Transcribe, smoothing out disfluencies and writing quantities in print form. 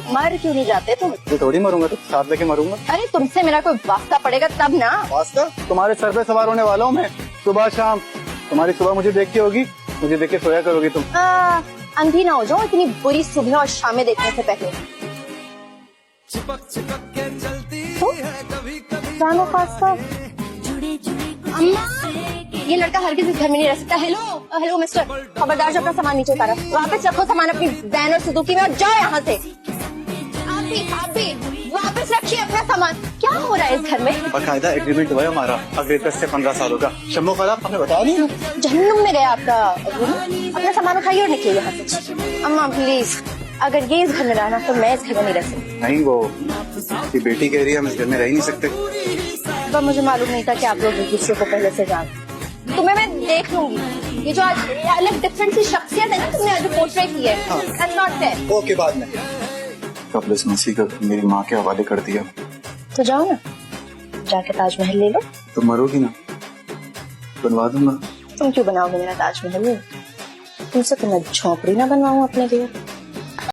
मर क्यों नहीं जाते तुम? तो थोड़ी मरूंगा, तो साथ लेके मरूंगा। अरे तुमसे मेरा कोई वास्ता पड़ेगा तब ना। वास्ता? तुम्हारे सर पे सवार होने वाला हूँ मैं, सुबह शाम। तुम्हारी सुबह मुझे देख के होगी, मुझे देख के सोया करोगी तुम। अंधी ना हो जाओ इतनी बुरी सुबह और शामें देखने से पहले। तो जानो पास्ता। अम्मा, ये लड़का हरगिज़ इस घर में नहीं रह सकता। हेलो हेलो मिस्टर, खबरदार से अपना सामान नीचे उतारो। वापस रखो सामान अपनी वैन और सुजुकी में और जाओ यहाँ से। आप भी वापस रखिए अपना सामान। क्या हो रहा है इस घर में? बाकायदा एग्रीमेंट हुआ है हमारा अगले 10 से 15 सालों का। शम्मो खराब आपने बताया नहीं? जहन्नुम में गया आपका। अपना सामान उठाइए और निकलिए यहाँ से। अम्मा प्लीज, अगर ये इस घर में रहना तो मैं इस घर में नहीं रह सकती। नहीं, वो ये बेटी कह रही है हम इस घर में रह ही नहीं सकते। तो मुझे मालूम नहीं था कि आप लोग एक दूसरे को पहले से जानते। तुम्हें मैं देख लूंगी। ये जो आज अलग डिफरेंट सी शख्सियत है ना तुमने आज पोर्ट्रेट की है, दैट्स नॉट फेयर। ओके, बाद में। कब इस मसीह को मेरी माँ के हवाले कर दिया। तो जाओ ना, जाके ताजमहल ले लो। तो मरोगी ना, बनवा दूंगा। तुम क्यों बनाओगे मेरा ताजमहल? तुमसे तो मैं झोपड़ी ना बनवाऊं अपने लिए।